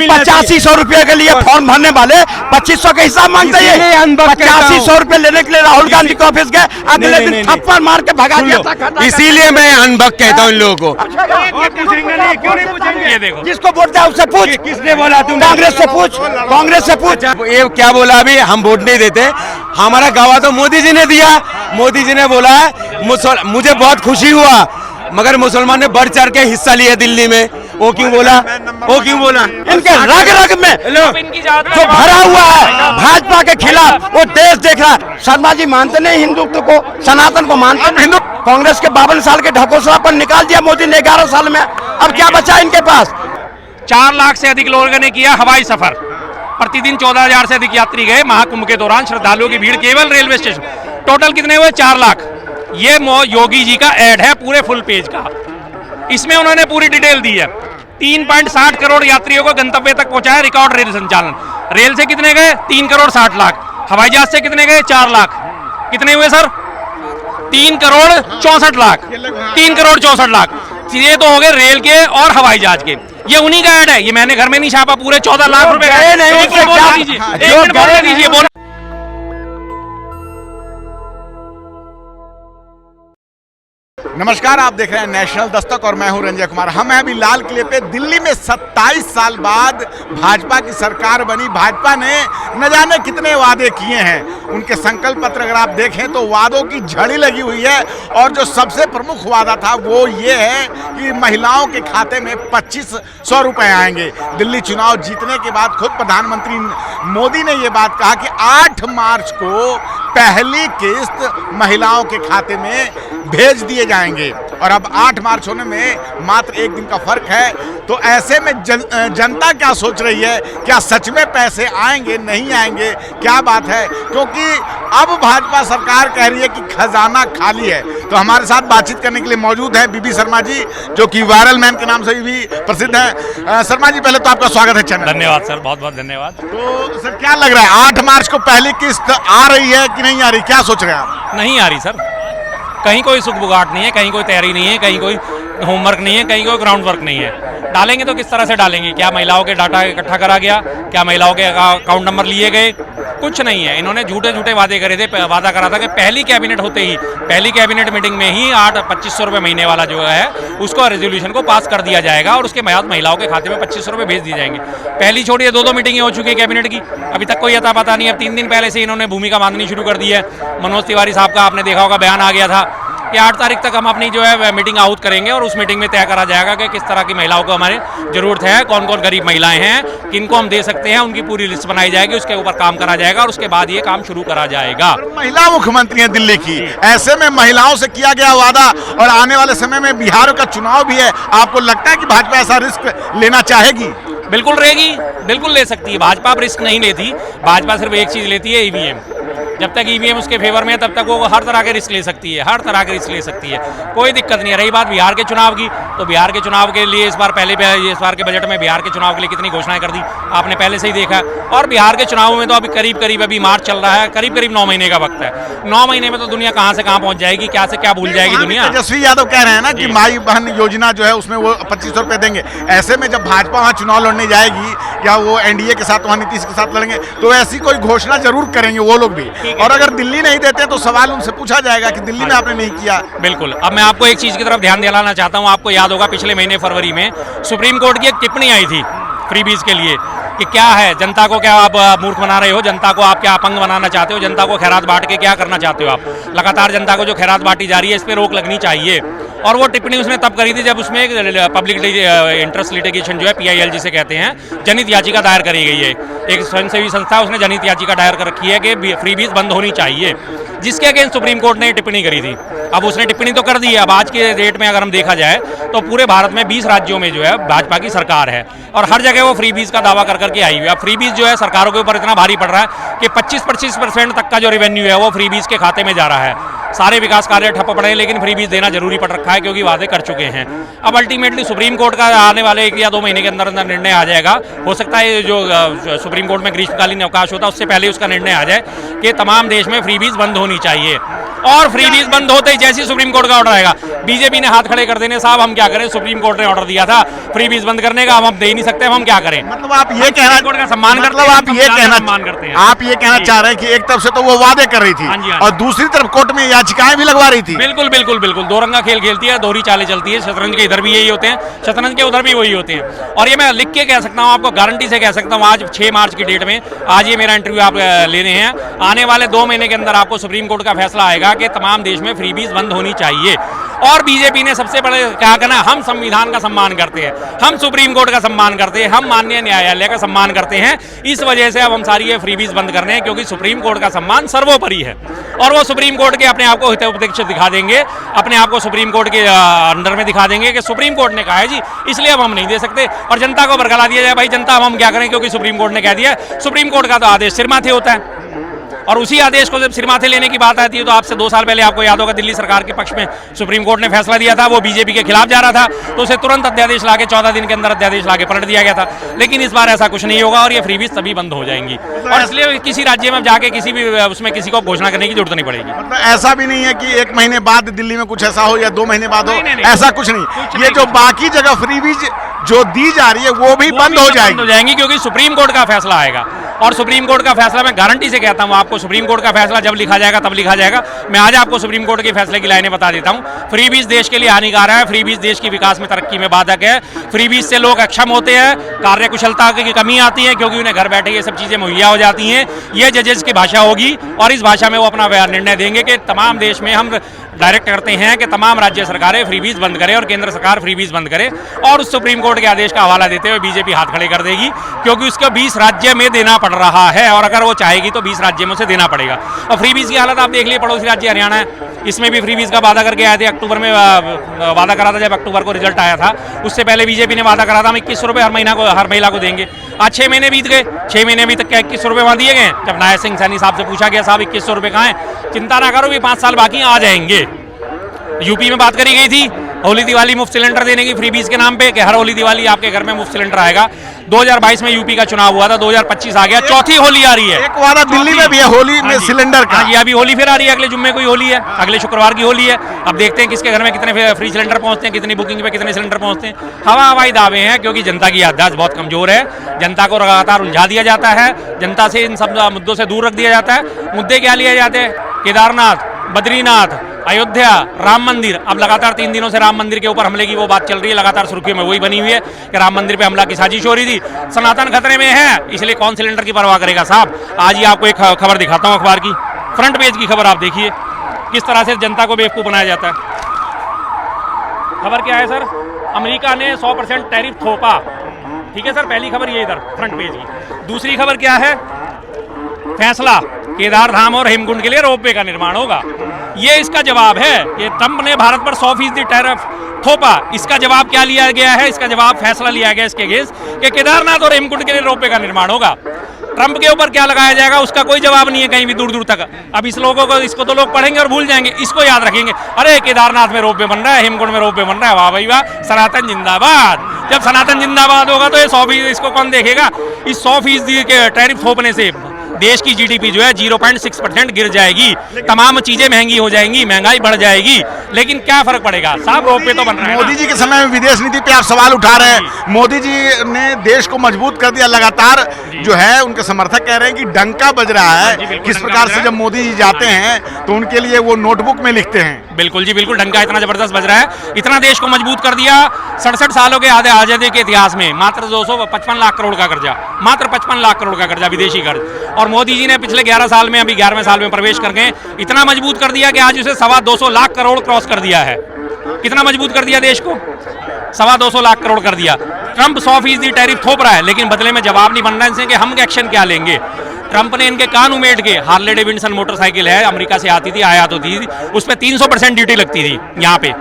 8500 रुपए के लिए फॉर्म भरने वाले 2500 का हिसाब मांगते हैं। 8500 रुपए लेने के लिए राहुल गांधी के ऑफिस गए, अगले दिन थप्पड़ मार के भगा दिया था। इसीलिए मैं अनबक कहता हूँ इन लोगों को। क्यों नहीं पूछेंगे? ये देखो, जिसको वोट दिया उससे पूछ, किसने बोला? तुम कांग्रेस से पूछ, कांग्रेस से पूछ। ये क्या बोला अभी? हम वोट नहीं देते, हमारा गवाह तो मोदी जी ने दिया। मोदी जी ने बोला मुझे बहुत खुशी हुआ, मगर मुसलमान ने बढ़ चढ़ के हिस्सा लिया दिल्ली में। वो क्यों बोला? वो क्यों बोला? इनके रग रग में जो भरा हुआ है भाजपा के खिलाफ, वो देश देख रहा है। शर्मा जी मानते नहीं हिंदुत्व को, सनातन को मानते नहीं। कांग्रेस के 52 साल के ढकोसला पर निकाल दिया मोदी ने 11 साल में। अब क्या बचा इनके पास? 4 लाख से अधिक लोगों ने किया हवाई सफर। प्रतिदिन 14,000 से अधिक यात्री गए महाकुंभ के दौरान। श्रद्धालुओं की भीड़ केवल रेलवे स्टेशन। टोटल कितने हुए? 4 लाख। ये योगी जी का ऐड है पूरे फुल पेज का, इसमें उन्होंने पूरी डिटेल दी है। 3.60 करोड़ यात्रियों को गंतव्य तक पहुंचाया। रिकॉर्ड रेल संचालन। रेल से कितने गए? 3 करोड़ 60 लाख। हवाई जहाज से कितने गए? 4 लाख। कितने हुए सर? 3 करोड़ 64 लाख। 3 करोड़ 64 लाख। ये तो हो गए रेल के और हवाई जहाज के। ये उन्हीं का ऐड है, ये मैंने घर में नहीं छापा। पूरे 14 लाख रुपए दीजिए। नमस्कार, आप देख रहे हैं नेशनल दस्तक और मैं हूं रंजय कुमार। हम हैं अभी लाल किले पे। दिल्ली में 27 साल बाद भाजपा की सरकार बनी। भाजपा ने न जाने कितने वादे किए हैं। उनके संकल्प पत्र अगर आप देखें तो वादों की झड़ी लगी हुई है। और जो सबसे प्रमुख वादा था वो ये है कि महिलाओं के खाते में 2500 रुपए आएंगे। दिल्ली चुनाव जीतने के बाद खुद प्रधानमंत्री मोदी ने ये बात कहा कि 8 मार्च को पहली किस्त महिलाओं के खाते में भेज दिए जाएंगे। और अब 8 मार्च होने में मात्र एक दिन का फर्क है। तो ऐसे में जनता क्या सोच रही है? क्या सच में पैसे आएंगे, नहीं आएंगे? क्या बात है? क्योंकि अब भाजपा सरकार कह रही है कि खजाना खाली है। तो हमारे साथ बातचीत करने के लिए मौजूद है बीबी शर्मा जी, जो कि वायरल मैन के नाम से भी प्रसिद्ध है। शर्मा जी, पहले तो आपका स्वागत है चैनल। धन्यवाद सर, बहुत बहुत धन्यवाद। तो सर क्या लग रहा है, 8 मार्च को पहली किस्त आ रही है कि नहीं आ रही? क्या सोच रहे हैं आप? नहीं आ रही सर, कहीं कोई सुख बुगाट नहीं है, कहीं कोई तैयारी नहीं है, कहीं कोई होमवर्क नहीं है, कहीं कोई ग्राउंड वर्क नहीं है। डालेंगे तो किस तरह से डालेंगे? क्या महिलाओं के डाटा इकट्ठा करा गया? क्या महिलाओं के अकाउंट नंबर लिए गए? कुछ नहीं है। इन्होंने झूठे झूठे वादे करे थे। वादा करा था कि पहली कैबिनेट होते ही, पहली कैबिनेट मीटिंग में ही 2500 रुपये महीने वाला जो है उसको रेजोल्यूशन को पास कर दिया जाएगा और उसके बाद महिलाओं के खाते में 2500 रुपये भेज दिए जाएंगे। पहली छोड़िए, 2 मीटिंगें हो चुकी है कैबिनेट की, अभी तक कोई अता पता नहीं। अब 3 दिन पहले से इन्होंने भूमिका बांधनी शुरू कर दी है। मनोज तिवारी साहब का आपने देखा होगा बयान आ गया था कि 8 तारीख तक हम अपनी जो है मीटिंग आहूत करेंगे और उस मीटिंग में तय करा जाएगा कि किस तरह की महिलाओं को हमारे जरूरत है, कौन कौन गरीब महिलाएं हैं, किनको हम दे सकते हैं, उनकी पूरी लिस्ट बनाई जाएगी, उसके ऊपर काम करा जाएगा और उसके बाद ये काम शुरू करा जाएगा। महिला मुख्यमंत्री है दिल्ली की, ऐसे में महिलाओं से किया गया वादा और आने वाले समय में बिहार का चुनाव भी है, आपको लगता है कि भाजपा ऐसा रिस्क लेना चाहेगी? बिल्कुल रहेगी, बिल्कुल ले सकती है। भाजपा अब रिस्क नहीं लेती। भाजपा सिर्फ एक चीज लेती है, ईवीएम। जब तक ईवीएम उसके फेवर में है तब तक वो हर तरह के रिस्क ले सकती है, हर तरह के रिस्क ले सकती है, कोई दिक्कत नहीं है। रही बात बिहार के चुनाव की, तो बिहार के चुनाव के लिए इस बार के बजट में बिहार के चुनाव के लिए कितनी घोषणाएं कर दी आपने पहले से ही देखा। और बिहार के चुनाव में तो अभी करीब अभी मार्च चल रहा है, करीब 9 महीने का वक्त है। 9 महीने में तो दुनिया कहाँ से कहाँ पहुंच जाएगी, क्या से क्या भूल जाएगी दुनिया। तेजस्वी यादव कह रहे हैं ना कि माई बहन योजना जो है उसमें वो 2500 रुपए देंगे। ऐसे में जब भाजपा वहाँ चुनाव लड़ने जाएगी या वो एनडीए के साथ, वहाँ नीतीश के साथ लड़ेंगे, तो ऐसी कोई घोषणा जरूर करेंगे वो लोग भी। और अगर दिल्ली नहीं देते तो सवाल उनसे पूछा जाएगा कि दिल्ली में आपने नहीं किया। बिल्कुल। अब मैं आपको एक चीज की तरफ ध्यान दिलाना चाहता हूं। आपको याद होगा पिछले महीने फरवरी में सुप्रीम कोर्ट की एक टिप्पणी आई थी फ्रीबीज के लिए कि क्या है, जनता को क्या आप मूर्ख बना रहे हो, जनता को आप क्या अपंग बनाना चाहते हो, जनता को खैरात बांट के क्या करना चाहते हो आप। लगातार जनता को जो खैरात बांटी जा रही है इस पर रोक लगनी चाहिए। और वो टिप्पणी उसने तब करी थी जब उसमें पब्लिक इंटरेस्ट लिटिगेशन जो है PIL जिसे कहते हैं, जनहित याचिका दायर करी गई है। एक स्वयंसेवी संस्था उसने जनहित याचिका दायर कर रखी है कि फ्रीबीज बंद होनी चाहिए, जिसके अगेंस्ट सुप्रीम कोर्ट ने टिप्पणी करी थी। अब उसने टिप्पणी तो कर दी है। अब आज के डेट में अगर हम देखा जाए तो पूरे भारत में 20 राज्यों में जो है भाजपा की सरकार है और हर जगह वो फ्रीबीज का दावा कर करके आई हुई है। अब फ्रीबीज जो है सरकारों के ऊपर इतना भारी पड़ रहा है कि 25% तक का जो रेवेन्यू है वो फ्रीबीज के खाते में जा रहा है। सारे विकास कार्य ठप्प पड़े हैं, लेकिन फ्री बीज देना जरूरी पड़ रखा है क्योंकि वादे कर चुके हैं। अब अल्टीमेटली सुप्रीम कोर्ट का आने वाले 1 या 2 महीने के अंदर अंदर निर्णय आ जाएगा। हो सकता है जो सुप्रीम कोर्ट में ग्रीष्मकालीन अवकाश होता है उससे पहले उसका निर्णय आ जाए कि तमाम देश में फ्री बीज बंद होनी चाहिए। और फ्री बीज बंद होते ही जैसे सुप्रीम कोर्ट का ऑर्डर आएगा, बीजेपी ने हाथ खड़े कर देने, साहब हम क्या करें, सुप्रीम कोर्ट ने ऑर्डर दिया था फ्री बीज बंद करने का, हम दे ही नहीं सकते, हम क्या करें। मतलब आप ये कहना कोर्ट का सम्मान करते हैं, आप ये कहना चाह रहे हैं कि एक तरफ से तो वो वादे कर रही थी और दूसरी तरफ कोर्ट में याचिकाएं भी लगवा रही थी। बिल्कुल बिल्कुल बिल्कुल, दो रंगा खेल खेलती है, दोहरी चालें चलती है। शतरंज के इधर भी यही होते हैं, शतरंज के उधर भी वही होते हैं। और ये मैं लिख के कह सकता हूँ, आपको गारंटी से कह सकता हूँ, आज 6 मार्च की डेट में, आज ये मेरा इंटरव्यू आप ले रहे हैं, आने वाले 2 महीने के अंदर आपको सुप्रीम कोर्ट का फैसला आएगा कि तमाम देश में फ्री बीज बंद होनी चाहिए। और बीजेपी ने सबसे बड़े क्या कहना, हम संविधान का सम्मान करते हैं, हम सुप्रीम कोर्ट का सम्मान करते हैं, हम माननीय न्यायालय का सम्मान करते हैं। इस वजह से अब हम सारी ये फ्री बीज बंद करने हैं, क्योंकि सुप्रीम कोर्ट का सम्मान सर्वोपरि है। और वो सुप्रीम कोर्ट के अपने आप को हितोपदेश दिखा देंगे, अपने आप को सुप्रीम कोर्ट के अंडर में दिखा देंगे कि सुप्रीम कोर्ट ने कहा है जी, इसलिए अब हम नहीं दे सकते। और जनता को बरगला दिया जाए, भाई जनता हम क्या करें, क्योंकि सुप्रीम कोर्ट ने कह दिया। सुप्रीम कोर्ट का तो आदेश सिरमाथे होता है, और उसी आदेश को जब सिरमाथे लेने की बात आती है तो आपसे 2 साल पहले आपको याद होगा दिल्ली सरकार के पक्ष में सुप्रीम कोर्ट ने फैसला दिया था, वो बीजेपी के खिलाफ जा रहा था, तो उसे तुरंत अध्यादेश लाके 14 दिन के अंदर अध्यादेश लाके पलट दिया गया था। लेकिन इस बार ऐसा कुछ नहीं होगा और ये फ्रीबीज तभी बंद हो जाएंगी, और इसलिए किसी राज्य में जाके किसी भी उसमें किसी को घोषणा करने की जरूरत नहीं पड़ेगी। मतलब ऐसा भी नहीं है कि 1 महीने बाद दिल्ली में कुछ ऐसा हो या 2 महीने बाद हो, ऐसा कुछ नहीं। ये जो बाकी जगह फ्रीबीज जो दी जा रही है वो भी बंद हो जाएंगी, क्योंकि सुप्रीम कोर्ट का फैसला आएगा। और सुप्रीम कोर्ट का फैसला मैं गारंटी से कहता हूं आपको, सुप्रीम कोर्ट का फैसला जब लिखा जाएगा तब लिखा जाएगा। मैं आज आपको सुप्रीम कोर्ट के फैसले की लाइनें बता देता हूं। फ्री बीज देश के लिए हानिकारक है, फ्री बीज देश की विकास में तरक्की में बाधक है, फ्री बीज से लोग अक्षम होते हैं, कार्य कुशलता की कमी आती है क्योंकि उन्हें घर बैठे ये सब चीजें मुहैया हो जाती हैं। ये जजेस की भाषा होगी और इस भाषा में वो अपना निर्णय देंगे कि तमाम देश में हम डायरेक्ट करते हैं कि तमाम राज्य सरकारें फ्री बीज बंद करें और केंद्र सरकार फ्री बीज बंद करे। और उस सुप्रीम कोर्ट के आदेश का हवाला देते हुए बीजेपी हाथ खड़े कर देगी, क्योंकि उसको 20 राज्य में देना पड़ रहा है, और अगर वो चाहेगी तो 20 राज्यों में से देना पड़ेगा। और फ्री बीज की हालत आप देख लिए, पड़ोसी राज्य हरियाणा है, इसमें भी फ्री बीज का वादा करके आए थे। अक्टूबर में वादा करा था, जब अक्टूबर को रिजल्ट आया था, उससे पहले बीजेपी ने वादा करा था हम 2100 रुपये हर महिला को देंगे। आज 6 महीने बीत गए, 6 महीने अभी तक क्या 2100 रुपये वहाँ दिए गए। जब नायब सिंह सैनी साहब से पूछा गया, साहब 2100 रुपये कहाँ हैं, चिंता ना करो, भी 5 साल बाकी आ जाएंगे। यूपी में बात करी गई थी होली दिवाली मुफ्त सिलेंडर देने की फ्री बीज के नाम पे, कि हर होली दिवाली आपके घर में मुफ्त सिलेंडर आएगा। 2022 में यूपी का चुनाव हुआ था, 2025 आ गया, चौथी होली आ रही है। एक वादा दिल्ली में भी है होली में सिलेंडर का। ये अभी होली फिर आ रही है, अगले जुम्मे को होली है, अगले शुक्रवार की होली है। अब देखते हैं किसके घर में कितने फ्री सिलेंडर पहुंचते हैं, कितनी बुकिंग पे कितने सिलेंडर पहुंचते हैं। हवाई दावे हैं, क्योंकि जनता की याददाश्त बहुत कमजोर है, जनता को लगातार उलझा दिया जाता है, जनता से इन सब मुद्दों से दूर रख दिया जाता है। मुद्दे क्या लिए जाते हैं, केदारनाथ, बद्रीनाथ, अयोध्या, राम मंदिर। अब लगातार 3 दिनों से राम मंदिर के ऊपर हमले की वो बात चल रही है, लगातार सुर्खियों में वही बनी हुई है कि राम मंदिर पे हमला की साजिश हो रही थी। सनातन खतरे में है, इसलिए कौन सिलेंडर की परवाह करेगा साहब। आज ही आपको एक खबर दिखाता हूँ, अखबार की फ्रंट पेज की खबर आप देखिए, किस तरह से जनता को बेवकूफ बनाया जाता है। खबर क्या है सर, अमेरिका ने 100% टैरिफ थोपा। ठीक है सर, पहली खबर ये इधर फ्रंट पेज की। दूसरी खबर क्या है, फैसला केदार धाम और हेमकुंड के लिए रोपवे का निर्माण होगा। ये इसका जवाब है कि ट्रंप ने भारत पर 100% टैरिफ थोपा। इसका जवाब क्या लिया गया है, इसका जवाब फैसला लिया गया इसके अगेंस्ट कि केदारनाथ और हेमकुंड के लिए रोपवे का निर्माण होगा। ट्रंप के ऊपर क्या लगाया जाएगा उसका कोई जवाब नहीं है कहीं भी दूर दूर तक। अब इस लोगों को, इसको तो लोग पढ़ेंगे और भूल जाएंगे, इसको याद रखेंगे, अरे केदारनाथ में रोपवे बन रहा है, हेमकुंड में रोपवे बन रहा है, वाह भाई वाह, सनातन जिंदाबाद। जब सनातन जिंदाबाद होगा तो ये 100% इसको कौन देखेगा। इस 100% के टैरिफ थोपने से देश की जीडीपी जो है 0.6% गिर जाएगी, तमाम चीजें महंगी हो जाएंगी, महंगाई बढ़ जाएगी। लेकिन क्या फर्क पड़ेगा साहब, रोपवे तो बन रहा है। मोदी जी के समय में विदेश नीति पे आप सवाल उठा रहे हैं। मोदी जी ने देश को मजबूत कर दिया, लगातार जो है उनके समर्थक कह रहे हैं कि डंका बज रहा है। किस प्रकार से जब मोदी जी जाते हैं तो उनके लिए वो नोटबुक में लिखते हैं। बिल्कुल जी बिल्कुल, डंका इतना जबरदस्त बज रहा है, इतना देश को मजबूत कर दिया। 67 सालों के आजादी के इतिहास में मात्र 255 लाख करोड़ का कर्जा, मात्र 55 लाख करोड़ का कर्जा, विदेशी कर्ज। और मोदी जी ने पिछले 11 साल में, अभी 11वें साल में प्रवेश करके इतना मजबूत कर दिया कि आज उसे 225 लाख करोड़ क्रॉस कर दिया है। कितना मजबूत कर दिया देश को, 225 लाख करोड़ कर दिया। ट्रंप 100% टैरिफ थोप रहा है, लेकिन बदले में जवाब नहीं बन रहा है इनसे कि हम एक्शन क्या लेंगे। ट्रंप ने इनके कान उमेट के, हार्ले डेविडसन मोटरसाइकिल है, अमेरिका से आती थी, आयात होती थी, उस पर 300% ड्यूटी लगती थी। यहाँ पे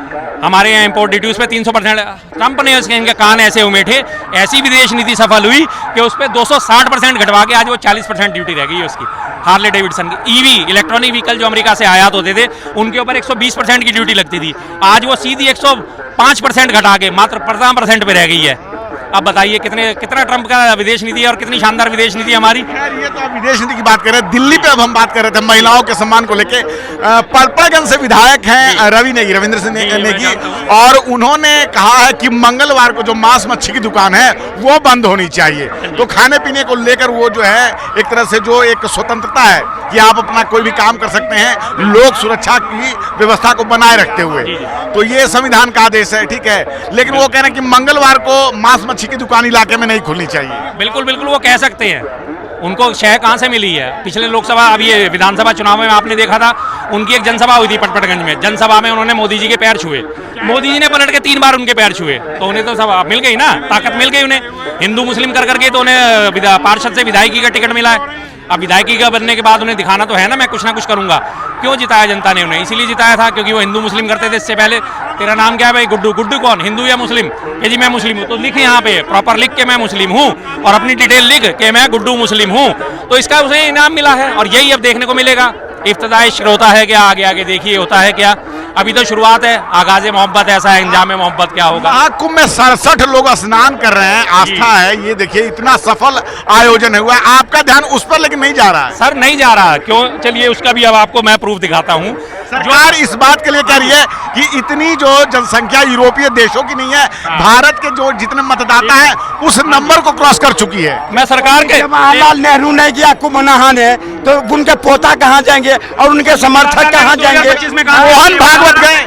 हमारे यहाँ इंपोर्ट ड्यूटी उस पर 300%। ट्रंप ने उसके इनके कान ऐसे उमेटे, ऐसी विदेश नीति सफल हुई कि उस पर 260% घटवा के आज वो 40% ड्यूटी रह गई है उसकी। हार्ले डेविडसन की ईवी इलेक्ट्रॉनिक व्हीकल जो अमेरिका से आयात होते थे उनके ऊपर 120% की ड्यूटी लगती थी, आज वो सीधी 105% घटा के मात्र 15% पे रह गई है। अब बताइए कितना ट्रंप का विदेश नीति है और कितनी शानदार विदेश नीति हमारी। खैर ये तो आप विदेश नीति की बात कर रहे हैं, दिल्ली पे अब हम बात कर रहे थे महिलाओं के सम्मान को लेके। पलपड़गंज से विधायक हैं रविंद्र सिंह नेगी, और उन्होंने कहा है कि मंगलवार को जो मांस मच्छी की दुकान है वो बंद होनी चाहिए। तो खाने पीने को लेकर वो जो है एक तरह से जो एक स्वतंत्रता है कि आप अपना कोई भी काम कर सकते हैं, लोक सुरक्षा की व्यवस्था को बनाए रखते हुए, तो ये संविधान का आदेश है, ठीक है। लेकिन वो कह रहे हैं कि मंगलवार को मांस मच्छी की दुकान इलाके में नहीं खुलनी चाहिए। बिल्कुल बिल्कुल वो कह सकते हैं, उनको शह कहाँ से मिली है। पिछले लोकसभा अब ये विधानसभा चुनाव में आपने देखा था, उनकी एक जनसभा हुई थी पटपटगंज में। जनसभा में उन्होंने मोदी जी के पैर छुए, मोदी जी ने पलट के 3 बार उनके पैर छुए, तो उन्हें तो सब मिल गई ना, ताकत मिल गई उन्हें। हिंदू मुस्लिम कर करके तो उन्हें पार्षद से विधायकी का टिकट मिला है। अब विधायकी का बनने के बाद उन्हें दिखाना तो है ना, मैं कुछ ना कुछ करूंगा। क्यों जिताया जनता ने उन्हें? इसीलिए जिताया था क्योंकि वो हिंदू मुस्लिम करते थे। इससे पहले तेरा नाम क्या है भाई? गुड्डू। गुड्डू कौन? हिंदू या मुस्लिम? कि जी मैं मुस्लिम हूँ, तो लिख यहाँ पे प्रॉपर लिख के मैं मुस्लिम हूँ और अपनी डिटेल लिख के मैं गुड्डू मुस्लिम हूँ, तो इसका उसे इनाम मिला है। और यही अब देखने को मिलेगा। इफ्तिताई शुरू होता है क्या, आगे आगे देखिए होता है क्या। अभी तो शुरुआत है, आगाज़े मोहब्बत ऐसा है, अंजाम मोहब्बत क्या होगा। महाकुंभ में 67 लोग स्नान कर रहे हैं, आस्था है ये। देखिए इतना सफल आयोजन हुआ है, आपका ध्यान उस पर लेकिन नहीं जा रहा है। सर नहीं जा रहा, क्यों? चलिए उसका भी अब आपको मैं प्रूफ दिखाता हूँ। सरकार इस बात के लिए कह रही है कि इतनी जो जनसंख्या यूरोपीय देशों की नहीं है, भारत के जो जितने मतदाता हैं उस नंबर को क्रॉस कर चुकी है। मैं सरकार के जवाहरलाल नेहरू ने किया कुंभ नहाने, तो उनके पोता कहाँ जाएंगे और उनके समर्थक कहाँ जाएंगे? मोहन भागवत गए,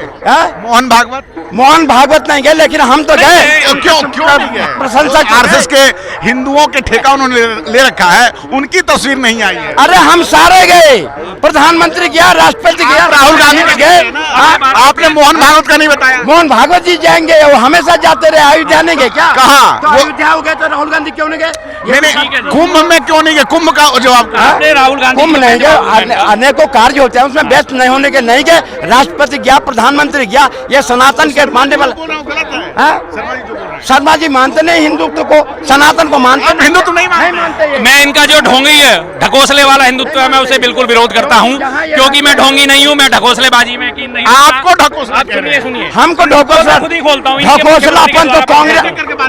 मोहन भागवत नहीं गए, लेकिन हम तो गए। क्यों नहीं गए? प्रशंसक आरएसएस के हिंदुओं के ठेका उन्होंने ले रखा है, उनकी तस्वीर नहीं आई है। अरे हम सारे गए, प्रधानमंत्री गया, राष्ट्रपति गया, राहुल गांधी गए। आपने मोहन भागवत का नहीं बताया। मोहन भागवत जी जाएंगे, वो हमेशा जाते रहे। अयोध्या नहीं गए क्या? कहाँ? तो अयोध्या हो गए तो राहुल गांधी क्यों नहीं गए? कुंभ में क्यों नहीं गए? कुंभ का जवाब राहुल गांधी कुंभ नहीं गए, अनेकों कार्य होते हैं उसमें व्यस्त नहीं होने के नहीं गए। राष्ट्रपति गया, प्रधानमंत्री गया, ये सनातन के मानने वाला। शर्मा जी मानते नहीं हिंदुत्व को, सनातन को मानते। हिंदुत्व नहीं मानते। मैं इनका जो ढोंगी है, ढकोसले वाला हिंदुत्व है, मैं उसे बिल्कुल विरोध करता हूँ, क्योंकि मैं ढोंगी नहीं हूँ, मैं ढकोसलेबाजी में यकीन नहीं। आपको ढकोसला? आप सुनिए, हमको ढकोसला खुद ही खोलता हूँ। ढकोसलापन तो कांग्रेस,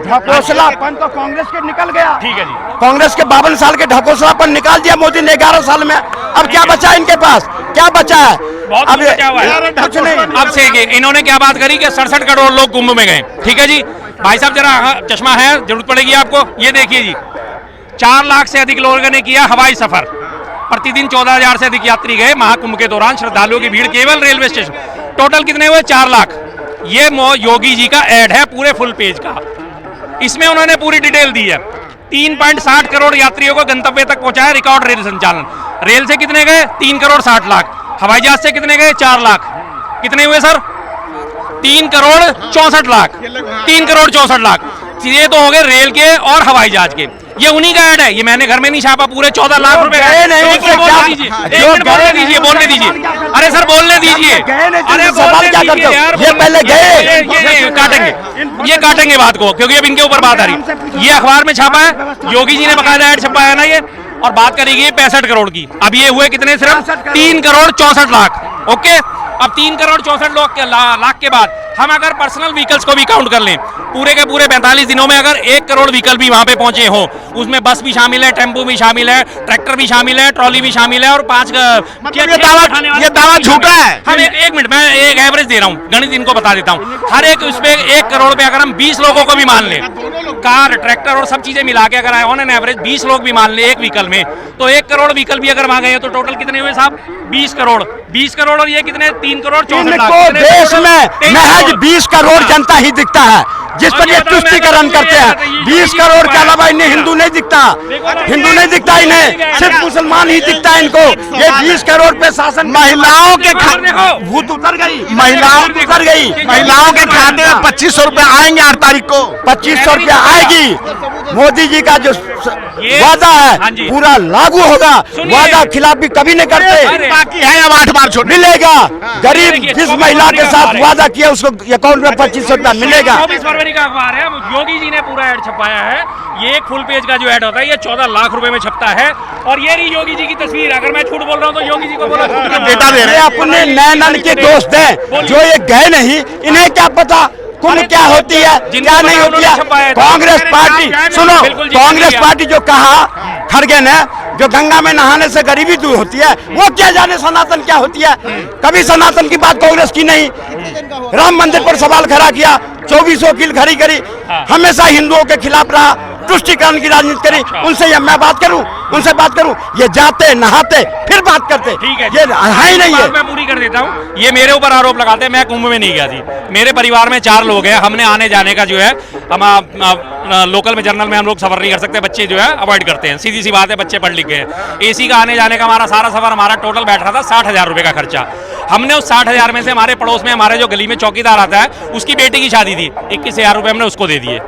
ढकोसलापन तो कांग्रेस के निकल गया। ठीक है जी, कांग्रेस के 52 साल के ढकोसलापन निकाल दिया मोदी ने 11 साल में। अब क्या बचा है इनके पास? क्या बचा है? बहुत कुछ बचा हुआ है। कुछ नहीं। अब से इन्होंने क्या बात करी कि 67 करोड़ लोग कुंभ में गए। ठीक है जी भाई साहब, जरा चश्मा है, जरूरत पड़ेगी आपको। ये देखिए जी, 4 लाख से अधिक लोगों ने किया हवाई सफर। प्रतिदिन 14,000 से अधिक यात्री गए महाकुंभ के दौरान। श्रद्धालुओं की भीड़ केवल रेलवे स्टेशन। टोटल कितने हुए? 4 लाख। ये योगी जी का ऐड है पूरे फुल पेज का, इसमें उन्होंने पूरी डिटेल दी है। 3.60 करोड़ यात्रियों को गंतव्य तक पहुंचाया, रिकॉर्ड रेल संचालन। रेल से कितने गए? 3 करोड़ 60 लाख। हवाई जहाज से कितने गए? 4 लाख। कितने हुए सर? 3 करोड़ 64 लाख। 3 करोड़ 64 लाख। ये तो हो गए रेल के और हवाई जहाज के। ये उन्हीं का ऐड है, ये मैंने घर में नहीं छापा। पूरे 14 लाख रुपए गए नहीं, बोलने दीजिए, बोलने दीजिए। अरे सर बोलने दीजिए, अरे सवाल क्या करते हो? ये पहले गए, ये काटेंगे बात को, क्योंकि अब इनके ऊपर बात आ रही। ये अखबार में छापा है, योगी जी ने बकायदा ऐड छपा है ना ये, और बात करेगी 65 करोड़ की। अब ये हुए कितने? सिर्फ 3 करोड़ 64 लाख। ओके, अब 3 करोड़ 64 लाख के बाद हम अगर पर्सनल व्हीकल्स को भी काउंट कर लें, पूरे के पूरे 45 दिनों में अगर 1 करोड़ व्हीकल भी वहां पे पहुंचे हो, उसमें बस भी शामिल है, टेम्पो भी शामिल है, ट्रैक्टर भी शामिल है, ट्रॉली भी शामिल है, और 5 ये दावा झूठा है। हम एक मिनट, मैं एक एवरेज दे रहा हूँ, गणित इनको बता देता हूँ। हर एक उसमें 1 करोड़ पे अगर हम 20 लोगों को भी मान लें, कार ट्रैक्टर और सब चीजें मिला के अगर आए ऑन एन एवरेज 20 लोग भी मान ले एक व्हीकल में, तो 1 करोड़ व्हीकल भी अगर वहां गए तो टोटल कितने हुए साहब? 20 करोड़। 20 करोड़ और ये कितने? 3 करोड़ 64 लाख। देश में महज 20 करोड़ जनता ही दिखता है, जिस पर ये तुष्टीकरण करते हैं। 20 करोड़ के अलावा इन्हें हिंदू नहीं दिखता, हिंदू नहीं दिखता इन्हें, सिर्फ मुसलमान ही दिखता है इनको। ये 20 करोड़ पे शासन, महिलाओं के भूत उतर गई, महिलाओं उतर गई। महिलाओं के खाते में 2500 रुपए आएंगे 8 तारीख को। 2500 रुपया आएगी। मोदी जी का जो वादा है पूरा लागू होगा। वादा खिलाफ भी कभी नहीं करते। बाकी है अब 8 बार छोड़ मिलेगा। गरीब जिस महिला के साथ वादा किया उसको अकाउंट में 2500 रुपया मिलेगा। 24 फरवरी का अखबार है, योगी जी ने पूरा ऐड छपाया है। ये एक फुल पेज का जो ऐड होता है ये 14 लाख रुपए में छपता है। और ये रही योगी जी की तस्वीर। अगर मैं झूठ बोल रहा हूँ तो योगी जी को बोलो झूठ क्यों? डेटा दे रहे ये हैं। अपने नैनन के दोस्त हैं जो ये गए नहीं, इन्हें क्या पता कुंभ क्या होती है क्या नहीं होती है। कांग्रेस पार्टी सुनो, बिल्कुल जी, कांग्रेस शुक्रिया। पार्टी जो कहा खड़गे ने, जो गंगा में नहाने से गरीबी दूर होती है, वो क्या जाने सनातन क्या होती है। कभी सनातन की बात कांग्रेस की नहीं। राम मंदिर पर सवाल खड़ा किया, 24 वकील खड़ी करी, हमेशा हिंदुओं के खिलाफ रहा, तुष्टिकरण की राजनीति करी। उनसे ये मैं बात करूं, उनसे बात करूं, ये जाते नहाते फिर बात करते, ठीक है, ये है ही नहीं है। मैं पूरी कर देता हूँ। ये मेरे ऊपर आरोप लगाते हैं मैं कुंभ में नहीं गया जी। मेरे परिवार में 4 लोग हैं, हमने आने जाने का जो है हम लोकल में जर्नल में हम लोग सफर नहीं कर सकते, बच्चे जो है अवॉइड करते हैं, सीधी सी बात है, बच्चे पढ़ लिख गए हैं। एसी का आने जाने का हमारा सारा सफर, हमारा टोटल बैठ रहा था 60,000 रुपए का खर्चा। हमने उस 60,000 में से हमारे पड़ोस में हमारे जो गली में चौकीदार आता है उसकी बेटी की शादी थी, 21,000 रुपए हमने उसको दे दिए,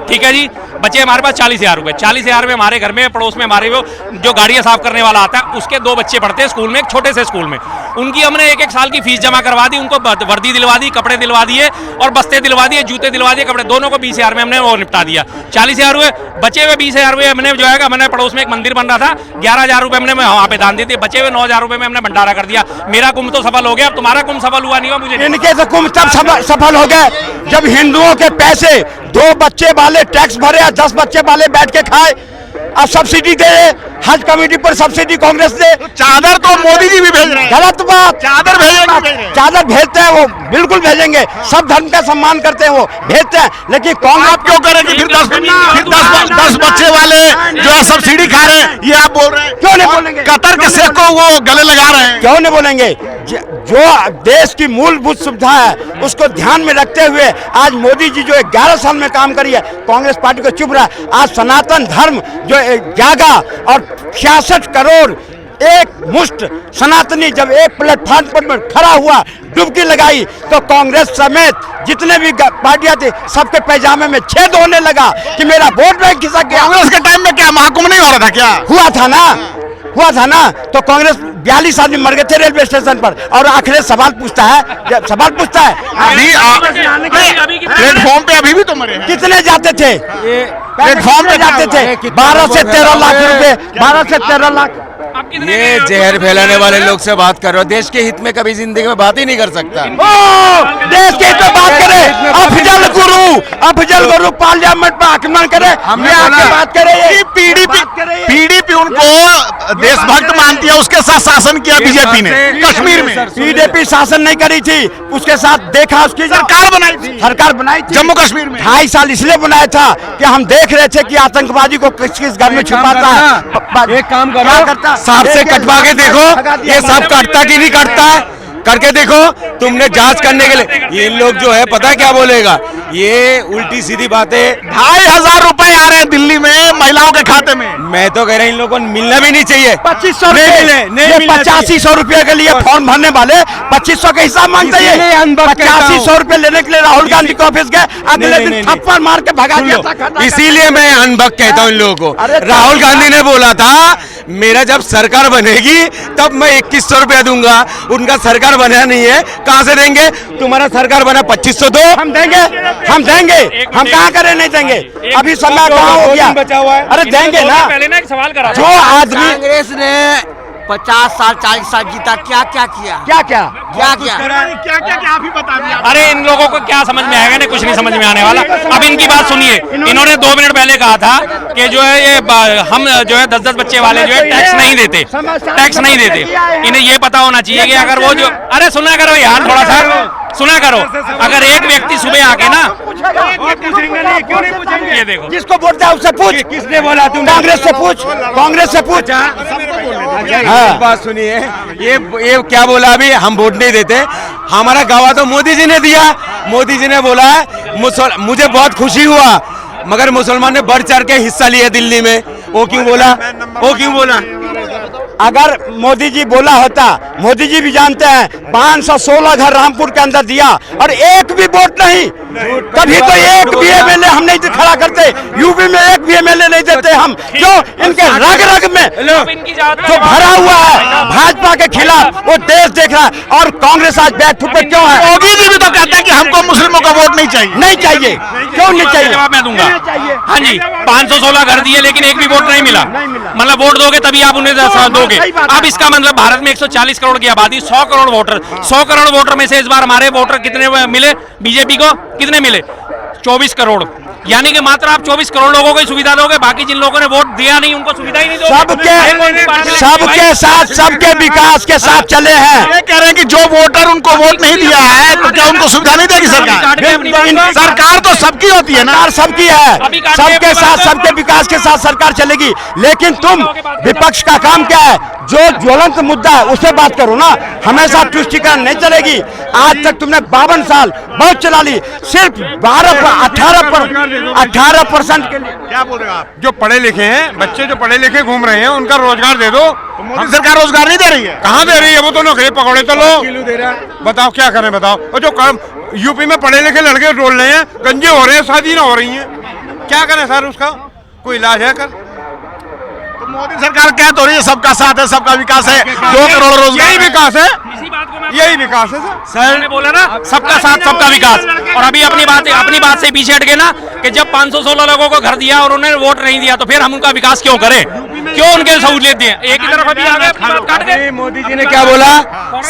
ठीक है जी। बचे हमारे पास 40,000 रुपए। 40,000 में हमारे घर में पड़ोस में हमारे वो जो गाड़ियां साफ करने वाला आता है उसके 2 बच्चे पढ़ते हैं स्कूल में, एक छोटे से स्कूल में, उनकी हमने 1-1 साल की फीस जमा करवा दी, उनको वर्दी दिलवा दी, कपड़े दिलवा दिए और बस्ते दिलवा दिए, जूते दिलवा दिए, कपड़े दोनों को 20,000 में हमने वो निपटा दिया। 40,000 रुपए बचे हुए 20,000 रुपए हमने जो है हमने पड़ोस में एक मंदिर बन रहा था, 11,000 रुपए हमने वहां पे दान दिए, बचे हुए 9,000 रुपए में हमने भंडारा कर दिया। मेरा कुंभ तो सफल हो गया, अब तुम्हारा कुंभ सफल हुआ नहीं हुआ मुझे। इनके तो कुंभ तब सफल हो गए जब हिंदुओं के पैसे 2 बच्चे वाले टैक्स भरे या 10 बच्चे वाले बैठ के खाए। अब सब्सिडी दे, हज कमेटी पर सब्सिडी कांग्रेस दे। चादर तो मोदी जी भी भेज रहे हैं। गलत बात। चादर भेजेंगे, चादर भेजते हैं, वो बिल्कुल भेजेंगे, सब धर्म का सम्मान करते हैं, वो भेजते हैं, लेकिन कांग्रेस आप क्यों करेंगे? फिर 10 बच्चे वाले जो है सब्सिडी खा रहे हैं, ये आप बोल रहे हैं। क्यों नहीं बोलेंगे? कतर के शेख को वो गले लगा रहे हैं। क्यों नहीं बोलेंगे? जो देश की मूलभूत सुविधा है उसको ध्यान में रखते हुए आज मोदी जी जो 11 साल में काम करी है, कांग्रेस पार्टी को चुप रहा। आज सनातन धर्म जो जागा और 66 करोड़ एक मुष्ट सनातनी जब एक प्लेटफॉर्म पर खड़ा हुआ, डुबकी लगाई, तो कांग्रेस समेत जितने भी पार्टियां थी सबके पैजामे में छेद होने लगा कि मेरा वोट बैंक खिसक गया। कांग्रेस के टाइम में क्या महाकुंभ नहीं हो रहा था क्या? हुआ था ना, तो कांग्रेस 42 आदमी मर गए थे रेलवे स्टेशन पर, और आखिर सवाल पूछता है अभी प्लेटफॉर्म पे अभी भी तो मरे हैं। कितने जाते थे प्लेटफॉर्म पे? जाते थे 12 से 13 लाख रुपए, 12 से 13 लाख। ये जहर फैलाने वाले लोग से बात कर रहे हो, देश के हित में कभी जिंदगी में बात ही नहीं कर सकता। देश के हित में बात करे, अफजल गुरु पार्लियामेंट पर आक्रमण करे, हमने बात करे। पीडीपी उनको देशभक्त मानती है, उसके साथ शासन किया बीजेपी ने कश्मीर में। बीजेपी शासन नहीं करी थी, उसके साथ देखा, उसकी सरकार बनाई थी जम्मू कश्मीर में। 2.5 साल इसलिए बनाया था कि हम देख रहे थे कि आतंकवादी को किस घर में छुपाता है। एक काम करो, सांप से कटवा के देखो, ये सांप काटता कि नहीं काटता है, करके देखो। तुमने जांच करने के लिए ये लोग जो है पता है क्या बोलेगा, ये उल्टी सीधी बातें। 2,500 रुपए आ रहे हैं दिल्ली में महिलाओं के खाते में। मैं तो कह रहा हूं इन लोगों को मिलना भी नहीं चाहिए। 2500 नहीं 8500 रुपए के लिए फॉर्म भरने वाले 2500 का हिसाब मांगते हैं। 8500 रुपए लेने के लिए राहुल गांधी के ऑफिस गए, अगले दिन थप्पड़ मार के भगा दिया था। इसीलिए मैं अनबक कहता हूँ इन लोगों को। राहुल गांधी ने बोला था मेरा जब सरकार बनेगी तब मैं 2100 रुपया दूंगा, उनका सरकार बना नहीं है, कहां से देंगे? तुम्हारा सरकार बना 2500 दो। हम देंगे, हम कहाँ करे नहीं देंगे? अभी समय कहाँ हो गया? बचा हुआ है। अरे देंगे ना। पहले ना एक सवाल करा जो आदमी कांग्रेस ने 50 साल 40 साल जीता, क्या किया क्या आप ही बता दिया। अरे इन लोगों को क्या समझ में आएगा? नहीं, कुछ नहीं समझ में आने वाला। अब इनकी बात सुनिए, इन्होंने 2 मिनट पहले कहा था कि जो है ये हम जो है 10-10 बच्चे वाले जो है टैक्स नहीं देते। इन्हें ये पता होना चाहिए कि अगर वो जो, अरे सुना करो यार, थोड़ा सा सुना करो। अगर एक व्यक्ति सुबह आके ना, ये देखो जिसको वोट है उससे पूछ, किसने बोला? तुम कांग्रेस से पूछ। हाँ। बात सुनिए, ये क्या बोला अभी, हम वोट नहीं देते, हमारा गवाह तो मोदी जी ने दिया। मोदी जी ने बोला मुझे बहुत खुशी हुआ, मगर मुसलमान ने बढ़ चढ़ के हिस्सा लिया दिल्ली में। वो क्यों बोला? अगर मोदी जी बोला होता, मोदी जी भी जानते हैं 516 घर रामपुर के अंदर दिया और एक भी वोट नहीं। कभी तो एक भी एमएलए हम नहीं खड़ा करते, यूपी में एक भी एमएलए नहीं देते हम। क्यों? इनके रग रग में जो भरा हुआ है भाजपा के खिलाफ, वो देश देख रहा है। और कांग्रेस आज बैकफुट पे क्यों है? योगी जी भी तो कहते हैं कि हमको मुस्लिमों का वोट नहीं चाहिए। नहीं चाहिए, क्यों नहीं चाहिए? जवाब मैं दूंगा। हाँ जी, 516 घर दिए लेकिन एक भी वोट नहीं मिला। मतलब वोट दोगे तभी आप उन्हें दोगे। अब इसका मतलब भारत में 140 करोड़ की आबादी, 100 करोड़ वोटर, 100 करोड़ वोटर में से इस बार हमारे वोटर कितने मिले? बीजेपी को कितने मिले? 24 करोड़। यानी कि मात्र आप 24 करोड़ लोगों को ही सुविधा दोगे, बाकी जिन लोगों ने वोट दिया नहीं उनको सुविधा ही नहीं दोगे। सबके साथ, सबके विकास के साथ चले हैं। ये कह रहे हैं कि जो वोटर उनको वोट नहीं दिया है तो क्या उनको सुविधा नहीं देगी सरकार? सरकार तो सबकी होती है ना। सरकार सबकी है, सबके साथ, सबके विकास के साथ सरकार चलेगी। लेकिन तुम विपक्ष का काम क्या है? जो ज्वलंत मुद्दा है उस पर बात करो ना, हमेशा तुष्टिकरण नहीं चलेगी। आज तक तुमने 52 साल बहुत चला ली, सिर्फ 18% के लिए। क्या बोल रहे हो आप? जो पढ़े लिखे हैं बच्चे, जो पढ़े लिखे घूम रहे हैं, उनका रोजगार दे दो। तो मोदी सरकार रोजगार नहीं दे रही है? कहाँ दे रही है? वो तो नौकरी पकौड़े तो लो। बताओ क्या करें, बताओ। और जो काम यूपी में पढ़े लिखे लड़के डोल रहे हैं, गंजे हो रहे हैं, शादी ना हो रही है, क्या करें सर? उसका कोई इलाज है कर? तो मोदी सरकार कह तो रही है सबका साथ है, सबका विकास है, 2 करोड़ रोजगार। यही विकास है, इसी बात को मैं यही विकास है सर ने बोला ना, सबका साथ सबका विकास। और अभी अपनी बात से पीछे हट गए ना कि जब 516 लोगों को घर दिया और उन्होंने वोट नहीं दिया तो फिर हम उनका विकास क्यों करें? क्यों उनके सहूलियत दिए? एक ही तरफ अभी आ गए, अपनी बात काट गए। मोदी जी ने क्या बोला?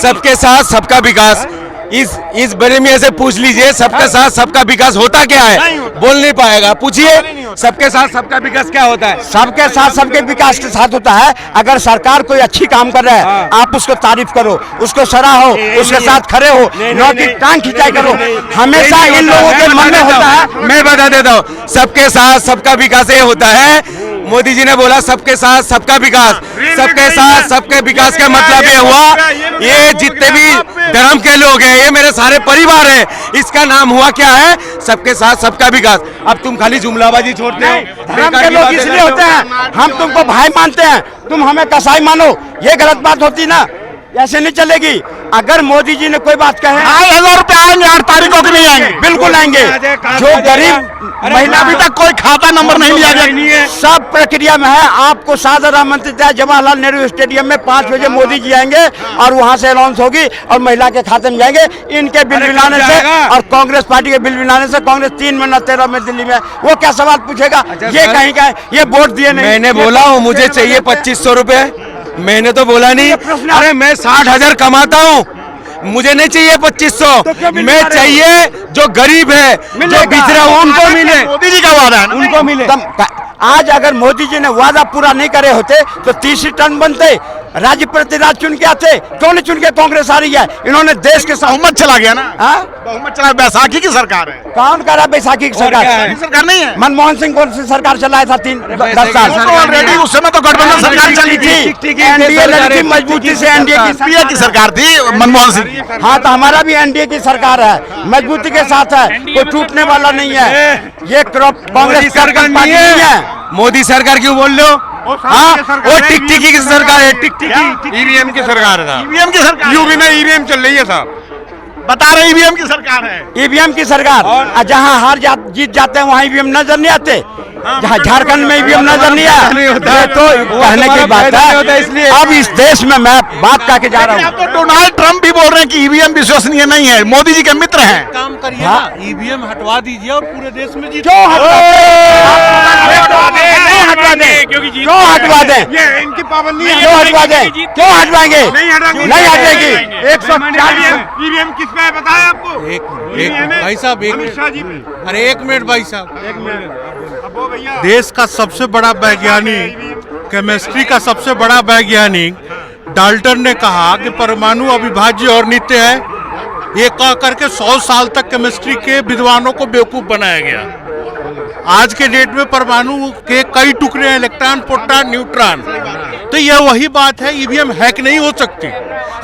सबके साथ सबका विकास। इस बड़े मियां से पूछ लीजिए, सबके साथ सबका विकास होता क्या है? बोल नहीं पाएगा। पूछिए, सबके साथ सबका विकास क्या होता है? सबके साथ सबके विकास के साथ होता है, अगर सरकार कोई अच्छी काम कर रहा है आप उसको तारीफ करो, उसको सराहो, उसके साथ खड़े हो, न कि टांग खिंचाई करो। हमेशा इन लोगों के मन में होता है। मैं बता देता हूँ, सबके साथ सबका विकास ये होता है। मोदी जी ने बोला सबके साथ सबका विकास। सबके साथ सबके विकास का मतलब ये हुआ, ये जितने भी धर्म के लोग हैं, ये मेरे सारे परिवार हैं, इसका नाम हुआ क्या है? सबके साथ सबका विकास। अब तुम खाली जुमलाबाजी छोड़ते हो। धर्म के लोग इसलिए होते हैं, हम तुमको भाई मानते हैं, तुम हमें कसाई मानो, ये गलत बात होती ना, ऐसे नहीं चलेगी। अगर मोदी जी ने कोई बात कहे, 2,000 रुपए आएंगे 8 तारीखों के नहीं आएंगे? बिल्कुल आएंगे। जो गरीब महिला अभी तक कोई खाता नंबर नहीं लिया गया, सब प्रक्रिया में है। आपको सादर आमंत्रित है जवाहरलाल नेहरू स्टेडियम में 5 बजे मोदी जी आएंगे और वहां से अनाउंस होगी और महिला के खाते में जाएंगे। इनके बिल बनाने से और कांग्रेस पार्टी के बिल बनाने से कांग्रेस 3 में न 13 में दिल्ली में, वो क्या सवाल पूछेगा? ये कहीं का ये वोट दिए नहीं। मैंने बोला हूँ मुझे चाहिए 2500 रुपए, मैंने तो बोला नहीं। अरे मैं 60,000 कमाता हूँ, मुझे नहीं चाहिए 2500। मैं चाहिए जो गरीब है, जो पिछड़ा उनको मिले। मोदी जी का वादा है ना, उनको मिले। आज अगर मोदी जी ने वादा पूरा नहीं करे होते तो 30 टन बनते, राज्य प्रतिराज चुन के आते। क्यों नहीं चुन के कांग्रेस आ रही है? इन्होंने देश के साथ बहुमत चला गया ना। हाँ? बहुमत चला, बैसाखी की सरकार है। कौन कर रहा है बैसाखी की सरकार? सरकार नहीं है। मनमोहन सिंह कौन सी सरकार चलाया था 10 साल? ऑलरेडी उस समय तो गठबंधन सरकार चली थी, एनडीए लड़ी थी मजबूती से, एनडीए की सरकार थी मनमोहन सिंह। हाँ, तो हमारा भी एनडीए की सरकार है, मजबूती के साथ है, कोई टूटने वाला नहीं है। ये कांग्रेस सरकार नहीं है। मोदी सरकार क्यों बोल रहे हो? हाँ, वो टिकटिकी की सरकार है, टिकटिकी ईवीएम की सरकार है। ईवीएम की सरकार, यूपी में ईवीएम चल रही है साहब, बता रहे ईवीएम की सरकार है। ईवीएम की सरकार। जहाँ हार जीत जाते हैं वहाँ ईवीएम नजर नहीं आते। जहाँ झारखंड में ईवीएम नजर नहीं आया, ये तो कहने की बात है। इसलिए अब इस देश में मैं बात करके जा रहा हूँ। तो डोनाल्ड ट्रंप भी बोल रहे हैं कि ईवीएम विश्वसनीय नहीं है, मोदी जी के मित्र हैं। काम करिए ना, ईवीएम हटवा दीजिए और पूरे देश में जीत। क्यों हटवा दें? क्यों हटवा दें? ये इनकी पाबंदी है। क्यों हटवा दें? क्यों हटवाएंगे? नहीं हटेगी। 140 ईवीएम किस पे है बताया आपको? एक भाई साहब, अमित शाह जी पे। अरे 1 मिनट भाई साहब। अब वो भैया, देश का सबसे बड़ा वैज्ञानिक, केमिस्ट्री का सबसे बड़ा वैज्ञानिक डाल्टन ने कहा कि परमाणु अविभाज्य और नित्य है। ये कह करके 100 साल तक केमिस्ट्री के विद्वानों को बेवकूफ बनाया गया। आज के डेट में परमाणु के कई टुकड़े हैं, इलेक्ट्रॉन, प्रोटॉन, न्यूट्रॉन। तो यह वही बात है, ईवीएम हैक नहीं हो सकती।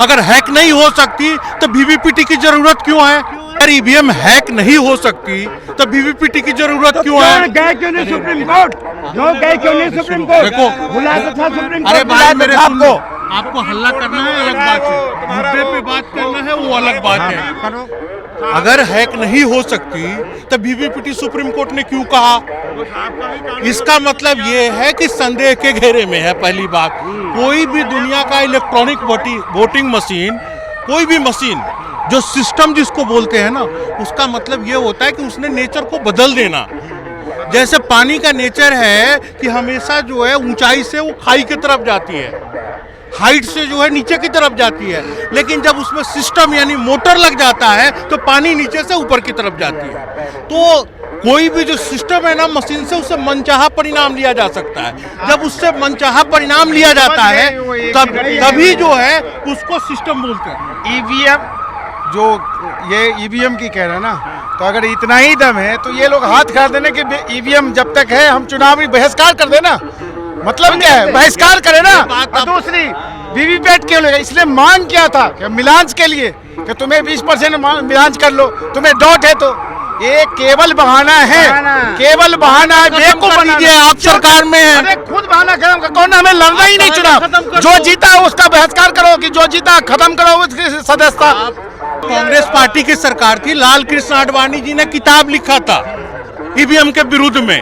अगर हैक नहीं हो सकती तो वीवीपीटी की जरूरत क्यों है? अगर ईवीएम हैक नहीं हो सकती तो वीवीपीटी की जरूरत क्यों है? गए क्यों नहीं सुप्रीम कोर्ट? जो गए क्यों नहीं सुप्रीम कोर्ट? देखो, बुलाया तो था सुप्रीम कोर्ट। अरे भाई मेरे आपको आपको हल्ला करना है अलग बात है, मुद्दे पे बात करना है वो अलग बात है। अगर हैक नहीं हो सकती तो वीवीपीटी सुप्रीम कोर्ट ने क्यों कहा? इसका मतलब ये है कि संदेह के घेरे में है। पहली बात, कोई भी दुनिया का इलेक्ट्रॉनिक वोटिंग मशीन, कोई भी मशीन जो सिस्टम जिसको बोलते हैं ना, उसका मतलब ये होता है कि उसने नेचर को बदल देना। जैसे पानी का नेचर है कि हमेशा जो है ऊंचाई से वो खाई की तरफ जाती है, हाइट से जो है नीचे की तरफ जाती है, लेकिन जब उसमें सिस्टम यानी मोटर लग जाता है तो पानी नीचे से ऊपर की तरफ जाती है। तो कोई भी जो सिस्टम है ना मशीन से, उससे मनचाहा परिणाम लिया जा सकता है। जब उससे मनचाहा परिणाम लिया जाता है तभी जो है उसको सिस्टम बोलते हैं। ईवीएम जो ये ईवीएम की कह रहे हैं ना, तो अगर इतना ही दम है तो ये लोग हाथ खड़ा देने के ईवीएम जब तक है हम चुनावी बहिष्कार कर देना। मतलब क्या है, बहिष्कार करे ना। और दूसरी वीवीपैट क्यों लेगा? इसलिए मांग किया था कि मिलांस के लिए कि तुम्हें 20% मिलांस कर लो, तुम्हें डॉट है तो ये केवल बहाना है, केवल बहाना है। बेवकूफ बनीजिए, आप सरकार में है। अरे खुद बहाना खत्म कौन? हमें लड़ना ही नहीं चुनाव। जो जीता उसका बहिष्कार करो, कि जो जीता खत्म करो उसकी सदस्यता। कांग्रेस पार्टी की सरकार थी, लाल कृष्ण आडवाणी जी ने किताब लिखा था ईवीएम के विरुद्ध में,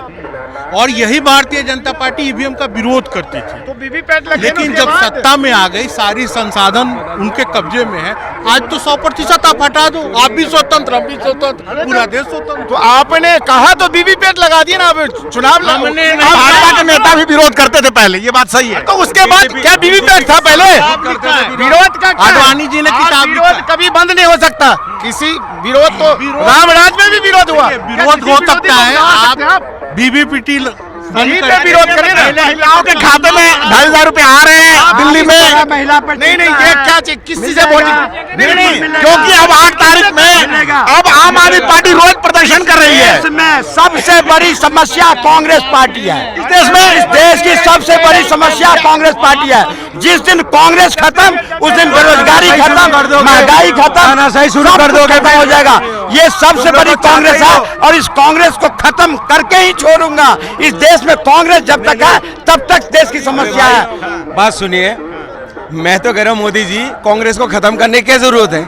और यही भारतीय जनता पार्टी ईवीएम का विरोध करती थी। तो वीवीपैट लगे, लेकिन जब सत्ता में आ गई, सारी संसाधन उनके कब्जे में है। आज तो 100% आप हटा दो, आप भी स्वतंत्र, हम भी स्वतंत्र, पूरा देश स्वतंत्र। तो आपने कहा तो वीवीपैट लगा दिया ना। अब चुनाव हमने भाजपा के नेता भी विरोध करते थे पहले, ये बात सही है। तो उसके बाद क्या वीवीपैट था पहले? विरोध का आडवाणी जी ने किताब लिखा। विरोध कभी बंद नहीं हो सकता। किसी विरोध तो रामराज में भी विरोध हुआ। विरोध हो सकता है। आप वीवीपीटी विरोध करें ना। महिलाओं के खाते में 2,500 रुपए आ रहे हैं दिल्ली में। महिला पर नहीं ये क्या चीज, किस चीज से बोली? नहीं, क्योंकि अब 8 तारीख में अब आम आदमी पार्टी रोज प्रदर्शन कर रही है। इसमें सबसे बड़ी समस्या कांग्रेस पार्टी है। इस देश में, इस देश की सबसे बड़ी समस्या कांग्रेस पार्टी है। जिस दिन कांग्रेस खत्म, उस दिन बेरोजगारी खत्म, महंगाई खत्म, सही शुरू कर दोगे, खत्म हो जाएगा। ये सबसे बड़ी कांग्रेस है, और इस कांग्रेस को खत्म करके ही छोड़ूंगा। इस देश में कांग्रेस जब तक है तब तक देश की समस्या है। बात सुनिए, मैं तो कह रहा हूँ मोदी जी, कांग्रेस को खत्म करने की क्या जरूरत है?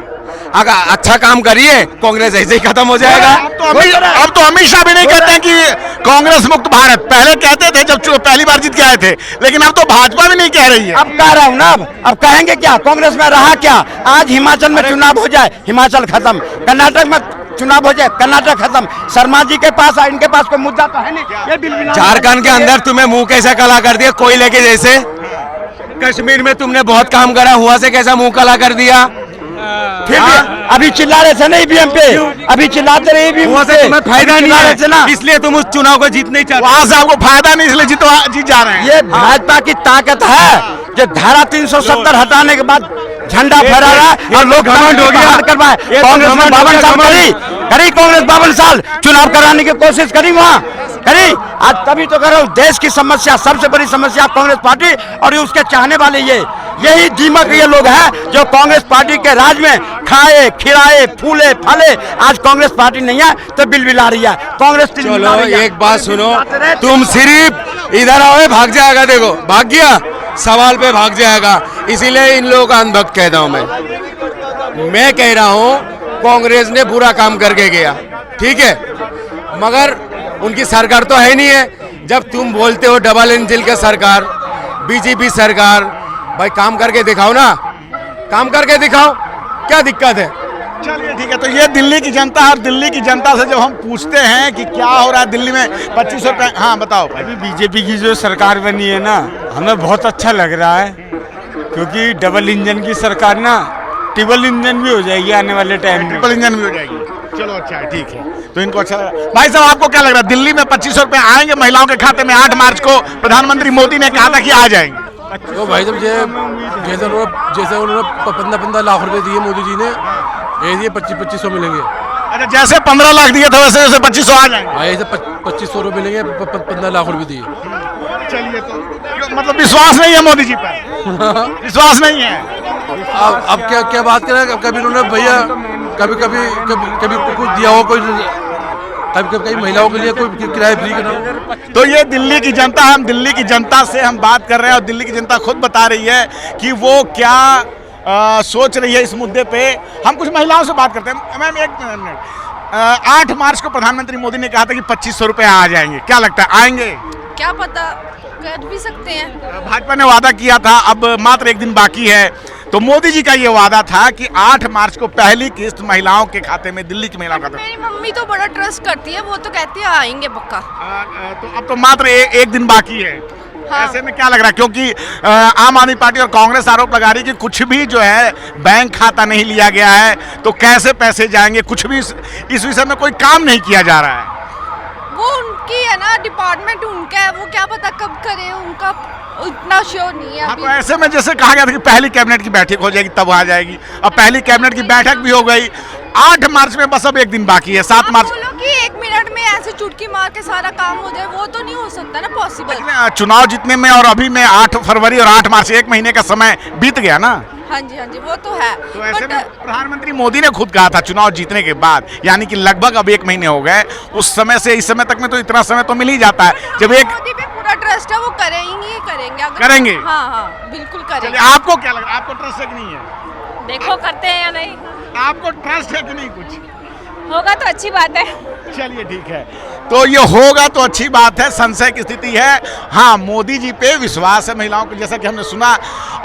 अगर अच्छा काम करिए, कांग्रेस ऐसे ही खत्म हो जाएगा। अब तो अमित शाह भी नहीं कहते हैं कि कांग्रेस मुक्त भारत। पहले कहते थे जब पहली बार जीत के आए थे, लेकिन अब तो भाजपा भी नहीं कह रही है। अब कह रहा हूँ ना, अब कहेंगे क्या? कांग्रेस में रहा क्या? आज हिमाचल में चुनाव हो जाए, हिमाचल खत्म। कर्नाटक में चुनाव हो जाए, कर्नाटक खत्म। शर्मा जी के पास, इनके पास कोई मुद्दा तो है नहीं। ये बिल झारखंड के अंदर तुम्हें मुंह कैसा काला कर दिया, कोयले के जैसे। कश्मीर में तुमने बहुत काम करा, हुआ से कैसा मुंह काला कर दिया। फिर अभी चिल्ला रहे थे ना ईवीएम पे, अभी चिल्लाते रहे ईवीएम से, तुम्हें फायदा नहीं है ना, इसलिए तुम उस चुनाव को जीत नहीं चाहते। वहां से आपको फायदा नहीं, इसलिए जीत जा रहे हैं। ये भाजपा की ताकत है जो धारा 370 हटाने के बाद झंडा फहरा रहा है और लोग घमंड हो गया करवाए। कांग्रेस ने 52 साल करी कांग्रेस 52 साल चुनाव कराने की कोशिश करी, वहाँ करी। आज तभी तो कह रहा हूँ, देश की समस्या, सबसे बड़ी समस्या कांग्रेस पार्टी और ये उसके चाहने वाले, यही दीमक ये लोग हैं जो कांग्रेस पार्टी के राज में खाए खिलाए फूले फले। आज कांग्रेस पार्टी नहीं है तो बिलबिला रही है कांग्रेस। चलो एक बात सुनो, तुम सिर्फ इधर आओ, भाग जाएगा। देखो भाग गया, सवाल पे भाग जाएगा। इसीलिए इन लोगों का अंधभक्त कहता हूं मैं कह रहा हूं कांग्रेस ने बुरा काम करके गया, ठीक है, मगर उनकी सरकार तो है नहीं है। जब तुम बोलते हो डबल इंजन की सरकार, बीजेपी सरकार, भाई काम करके दिखाओ ना, काम करके दिखाओ, क्या दिक्कत है? चलिए ठीक है। तो ये दिल्ली की जनता है, और दिल्ली की जनता से जब हम पूछते हैं कि क्या हो रहा है दिल्ली में 2500 रुपए, हाँ बताओ। अभी बीजेपी की जो सरकार बनी है ना, हमें बहुत अच्छा लग रहा है, क्योंकि डबल इंजन की सरकार ना ट्रिपल इंजन भी हो जाएगी आने वाले टाइम में। ट्रिपल इंजन भी हो जाएगी, चलो अच्छा है, ठीक है। तो इनको अच्छा लगा। भाई साहब आपको क्या लग रहा है, दिल्ली में 2500 रुपए आएंगे महिलाओं के खाते में? 8 मार्च को प्रधानमंत्री मोदी ने कहा था कि आ जाएंगे। तो भाई साहब जैसे उन्होंने 15 लाख रुपए दिए मोदी जी ने, ये 2500 मिलेंगे। अच्छा, जैसे 15 लाख दिए थे वैसे जैसे 2500 आ जाएंगे। भाई ऐसे 2500 रुपए मिलेंगे, 15 लाख रुपए दिए। चलिए, तो मतलब विश्वास नहीं है मोदी जी पर? विश्वास नहीं है। अब क्या बात करें? कभी उन्होंने भैया कभी कुछ दिया हो, कोई कभी महिलाओं के लिए कोई किराए फ्री करना। तो ये दिल्ली की जनता, हम दिल्ली की जनता से हम बात कर रहे हैं और दिल्ली की जनता खुद बता रही है कि वो क्या सोच रही है इस मुद्दे पे। हम कुछ महिलाओं से बात करते हैं। मैम एक मिनट, 8 मार्च को प्रधानमंत्री मोदी ने कहा था कि 2500 रुपये आ जाएंगे, क्या लगता है आएंगे? क्या पता, कर भी सकते हैं। भाजपा ने वादा किया था, अब मात्र एक दिन बाकी है, तो मोदी जी का ये वादा था कि 8 मार्च को पहली किस्त महिलाओं के खाते में, दिल्ली की महिलाओं के खाते में। मेरी मम्मी तो बड़ा ट्रस्ट करती है, वो तो कहती है आएंगे पक्का। तो अब तो मात्र एक दिन बाकी है। हाँ। ऐसे में क्या लग रहा है, क्योंकि आम आदमी पार्टी और कांग्रेस आरोप लगा रही है कि कुछ भी जो है बैंक खाता नहीं लिया गया है, तो कैसे पैसे जाएंगे, कुछ भी इस विषय में कोई काम नहीं किया जा रहा है। वो उनकी है ना, डिपार्टमेंट उनका है, वो क्या पता कब करे, उनका इतना श्योर नहीं है। हाँ, तो ऐसे में जैसे कहा गया था कि पहली कैबिनेट की बैठक हो जाएगी तब आ जाएगी, अब पहली कैबिनेट की बैठक भी हो गई, 8 मार्च में बस अब एक दिन बाकी है, 7 मार्च। बोलो कि 1 मिनट में ऐसे चुटकी मार के सारा काम हो जाए, वो तो नहीं हो सकता ना पॉसिबल। चुनाव जीतने में और अभी में 8 फरवरी और 8 मार्च, 1 महीने का समय बीत गया ना। हाँ जी वो तो है। तो ऐसे में प्रधानमंत्री मोदी ने खुद कहा था चुनाव जीतने के बाद, यानी कि लगभग अब 1 महीने हो गए, उस समय से इस समय तक में तो इतना समय तो मिल ही जाता है जब एक मोदी पे पूरा ट्रस्ट है, वो करेंगे करेंगे। हाँ बिल्कुल करेंगे। आपको क्या लग रहा है, आपको ट्रस्ट है कि नहीं है? देखो करते हैं या नहीं, आपको ट्रस्ट है कि नहीं? कुछ होगा तो अच्छी बात है। चलिए ठीक है, तो ये होगा तो अच्छी बात है, संशय की स्थिति है। हाँ, मोदी जी पे विश्वास है महिलाओं को, जैसा कि हमने सुना।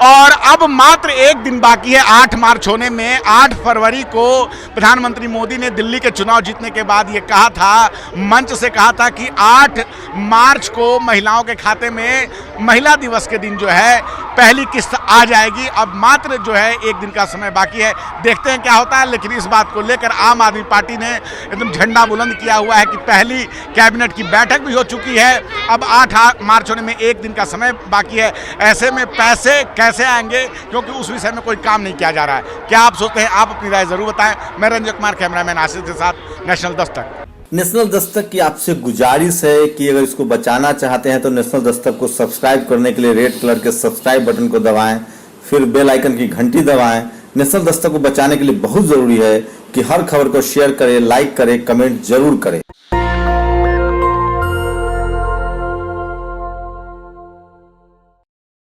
और अब मात्र एक दिन बाकी है 8 मार्च होने में। 8 फरवरी को प्रधानमंत्री मोदी ने दिल्ली के चुनाव जीतने के बाद ये कहा था, मंच से कहा था कि 8 मार्च को महिलाओं के खाते में महिला दिवस के दिन जो है पहली किस्त आ जाएगी। अब मात्र जो है एक दिन का समय बाकी है, देखते हैं क्या होता है। लेकिन इस बात को लेकर आम आदमी पार्टी ने एकदम झंडा बुलंद किया हुआ है कि पहली कैबिनेट की बैठक भी हो चुकी है, अब 8 मार्च होने में एक दिन का समय बाकी है। ऐसे में पैसे कैसे आएंगे, क्योंकि उस विषय में कोई काम नहीं किया जा रहा है। क्या आप सोचते हैं? आप अपनी राय जरूर बताएं। मैं रंजन कुमार, कैमरामैन आशीष के साथ, नेशनल दस्तक। नेशनल दस्तक की आपसे गुजारिश है कि अगर इसको बचाना चाहते हैं तो नेशनल दस्तक को सब्सक्राइब करने के लिए रेड कलर के सब्सक्राइब बटन को दबाएं, फिर बेल आइकन की घंटी दबाएं। नेशनल दस्तक को बचाने के लिए बहुत जरूरी है कि हर खबर को शेयर करें, लाइक करें, कमेंट जरूर करें।